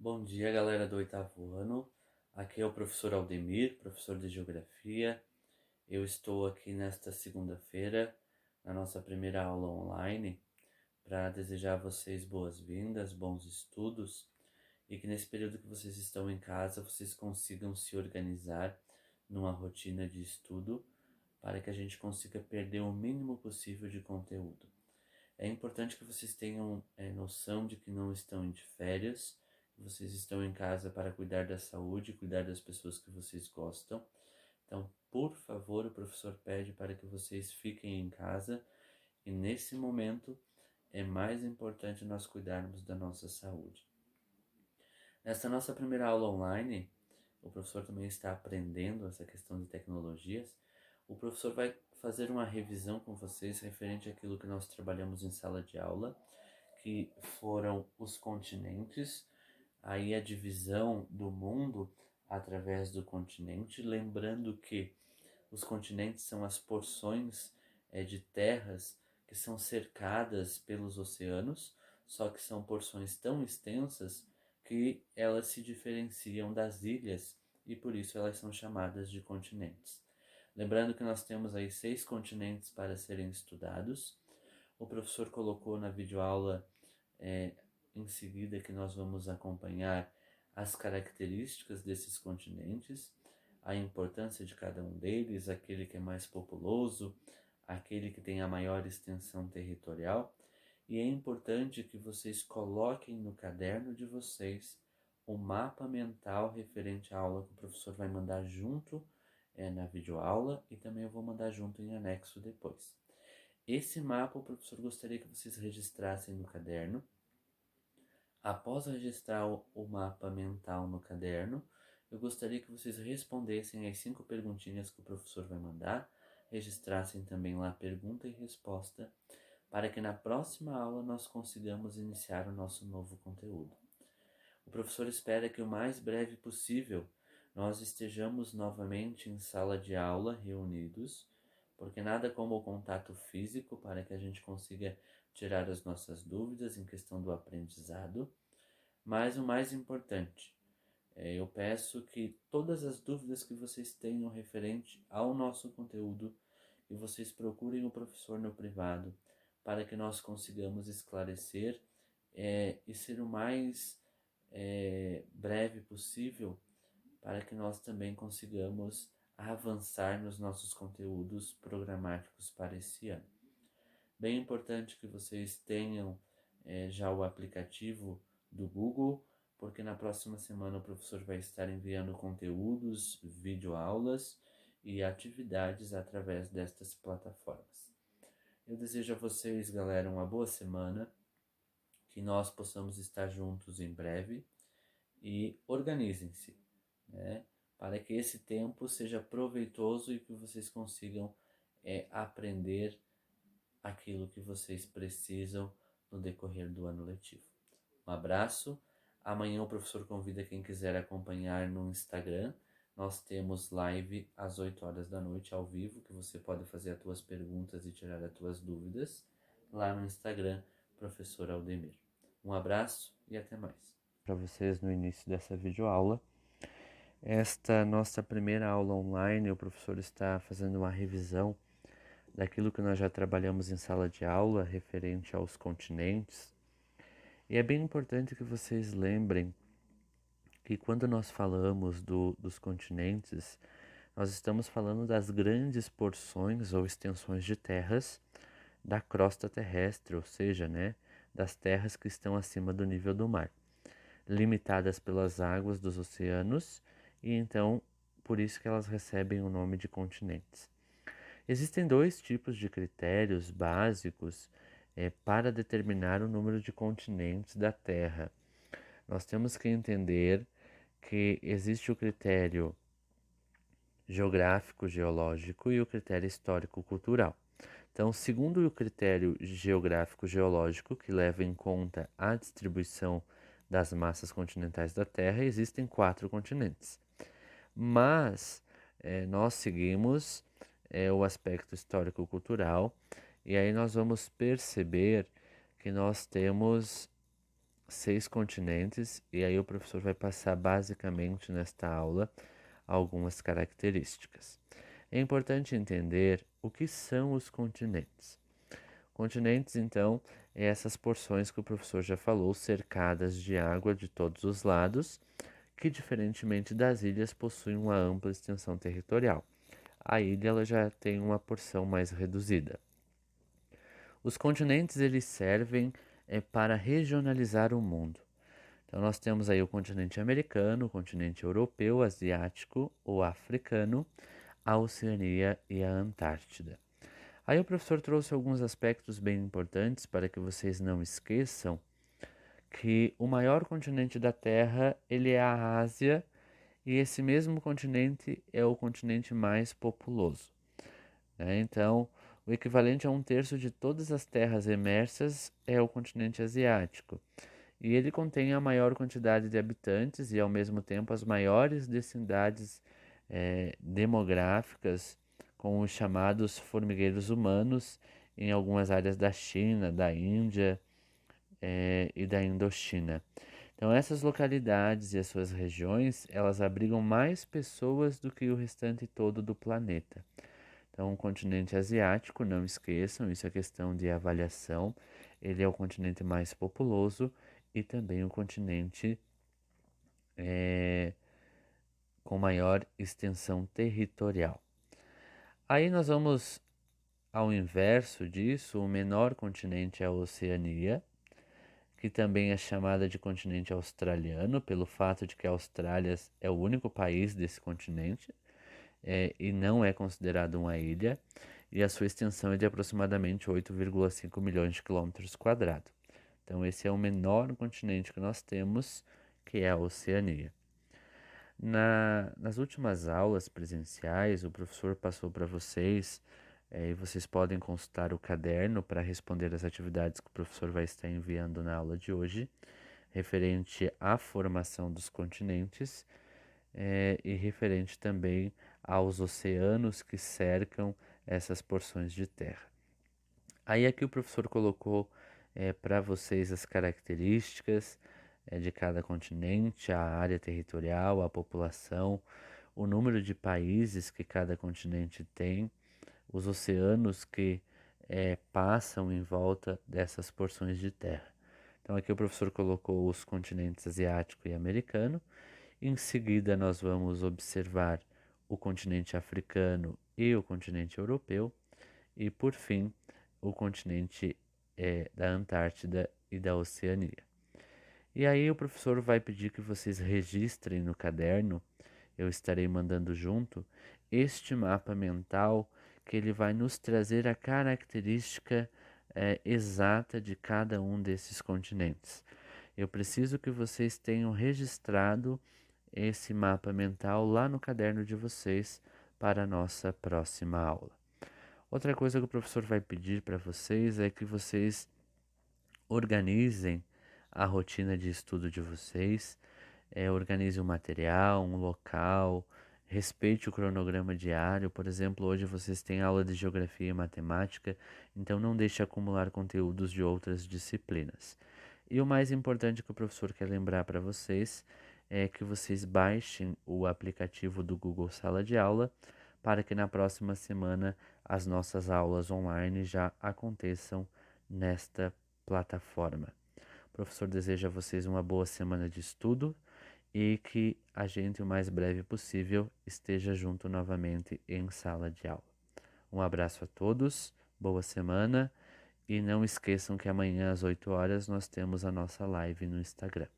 Bom dia, galera do oitavo ano. Aqui é o professor Aldemir, professor de Geografia. Eu estou aqui nesta segunda-feira, na nossa primeira aula online, para desejar a vocês boas-vindas, bons estudos e que nesse período que vocês estão em casa, vocês consigam se organizar numa rotina de estudo para que a gente consiga perder o mínimo possível de conteúdo. É importante que vocês tenham noção de que não estão de férias, que vocês estão em casa para cuidar da saúde, cuidar das pessoas que vocês gostam. Então, por favor, o professor pede para que vocês fiquem em casa e nesse momento é mais importante nós cuidarmos da nossa saúde. Nessa nossa primeira aula online, o professor também está aprendendo essa questão de tecnologias. O professor vai fazer uma revisão com vocês referente àquilo que nós trabalhamos em sala de aula, que foram os continentes, aí a divisão do mundo através do continente, lembrando que os continentes são as porções de terras que são cercadas pelos oceanos, só que são porções tão extensas que elas se diferenciam das ilhas e por isso elas são chamadas de continentes. Lembrando que nós temos aí 6 continentes para serem estudados. O professor colocou na videoaula em seguida que nós vamos acompanhar as características desses continentes, a importância de cada um deles, aquele que é mais populoso, aquele que tem a maior extensão territorial. E é importante que vocês coloquem no caderno de vocês o mapa mental referente à aula que o professor vai mandar junto na videoaula e também eu vou mandar junto em anexo depois. Esse mapa o professor gostaria que vocês registrassem no caderno. Após registrar o mapa mental no caderno, eu gostaria que vocês respondessem as 5 perguntinhas que o professor vai mandar, registrassem também lá pergunta e resposta, para que na próxima aula nós consigamos iniciar o nosso novo conteúdo. O professor espera que o mais breve possível nós estejamos novamente em sala de aula reunidos, porque nada como o contato físico para que a gente consiga tirar as nossas dúvidas em questão do aprendizado. Mas o mais importante, eu peço que todas as dúvidas que vocês tenham referente ao nosso conteúdo, que vocês procurem o professor no privado, para que nós consigamos esclarecer e ser o mais breve possível, para que nós também consigamos avançar nos nossos conteúdos programáticos para esse ano. Bem importante que vocês tenham já o aplicativo do Google, porque na próxima semana o professor vai estar enviando conteúdos, videoaulas e atividades através destas plataformas. Eu desejo a vocês, galera, uma boa semana, que nós possamos estar juntos em breve e organizem-se, né, para que esse tempo seja proveitoso e que vocês consigam aprender aquilo que vocês precisam no decorrer do ano letivo. Um abraço. Amanhã o professor convida quem quiser acompanhar no Instagram. Nós temos live às 8 horas da noite ao vivo, que você pode fazer as tuas perguntas e tirar as tuas dúvidas lá no Instagram, professor Aldemir. Um abraço e até mais. Para vocês no início dessa videoaula. Esta nossa primeira aula online, o professor está fazendo uma revisão daquilo que nós já trabalhamos em sala de aula referente aos continentes. E é bem importante que vocês lembrem que quando nós falamos dos continentes, nós estamos falando das grandes porções ou extensões de terras da crosta terrestre, ou seja, né, das terras que estão acima do nível do mar, limitadas pelas águas dos oceanos e então por isso que elas recebem o nome de continentes. Existem 2 tipos de critérios básicos para determinar o número de continentes da Terra. Nós temos que entender que existe o critério geográfico-geológico e o critério histórico-cultural. Então, segundo o critério geográfico-geológico, que leva em conta a distribuição das massas continentais da Terra, existem 4 continentes. Mas nós seguimos o aspecto histórico-cultural e aí nós vamos perceber que nós temos 6 continentes e aí o professor vai passar basicamente nesta aula algumas características. É importante entender o que são os continentes. Continentes, então, é essas porções que o professor já falou, cercadas de água de todos os lados, que, diferentemente das ilhas, possuem uma ampla extensão territorial. A ilha ela já tem uma porção mais reduzida. Os continentes eles servem para regionalizar o mundo. Então nós temos aí o continente americano, o continente europeu, asiático, o africano, a Oceania e a Antártida. Aí o professor trouxe alguns aspectos bem importantes para que vocês não esqueçam que o maior continente da Terra ele é a Ásia e esse mesmo continente é o continente mais populoso, né? Então, o equivalente a um terço de todas as terras emersas é o continente asiático. E ele contém a maior quantidade de habitantes e, ao mesmo tempo, as maiores densidades demográficas, com os chamados formigueiros humanos em algumas áreas da China, da Índia e da Indochina. Então, essas localidades e as suas regiões, elas abrigam mais pessoas do que o restante todo do planeta. Então, o continente asiático, não esqueçam, isso é questão de avaliação, ele é o continente mais populoso e também o continente com maior extensão territorial. Aí nós vamos ao inverso disso, o menor continente é a Oceania, que também é chamada de continente australiano, pelo fato de que a Austrália é o único país desse continente e não é considerado uma ilha, e a sua extensão é de aproximadamente 8,5 milhões de quilômetros quadrados. Então, esse é o menor continente que nós temos, que é a Oceania. Nas últimas aulas presenciais, o professor passou para vocês, e vocês podem consultar o caderno para responder as atividades que o professor vai estar enviando na aula de hoje, referente à formação dos continentes e referente também aos oceanos que cercam essas porções de terra. Aí aqui o professor colocou para vocês as características de cada continente, a área territorial, a população, o número de países que cada continente tem, os oceanos que passam em volta dessas porções de terra. Então aqui o professor colocou os continentes asiático e americano. Em seguida nós vamos observar o continente africano e o continente europeu. E por fim, o continente da Antártida e da Oceania. E aí o professor vai pedir que vocês registrem no caderno, eu estarei mandando junto, este mapa mental que ele vai nos trazer a característica exata de cada um desses continentes. Eu preciso que vocês tenham registrado esse mapa mental lá no caderno de vocês para a nossa próxima aula. Outra coisa que o professor vai pedir para vocês é que vocês organizem a rotina de estudo de vocês, organize um material, um local, respeite o cronograma diário. Por exemplo, hoje vocês têm aula de geografia e matemática, então não deixe acumular conteúdos de outras disciplinas. E o mais importante que o professor quer lembrar para vocês é que vocês baixem o aplicativo do Google Sala de Aula para que na próxima semana as nossas aulas online já aconteçam nesta plataforma. O professor deseja a vocês uma boa semana de estudo e que a gente o mais breve possível esteja junto novamente em sala de aula. Um abraço a todos, boa semana e não esqueçam que amanhã às 8 horas nós temos a nossa live no Instagram.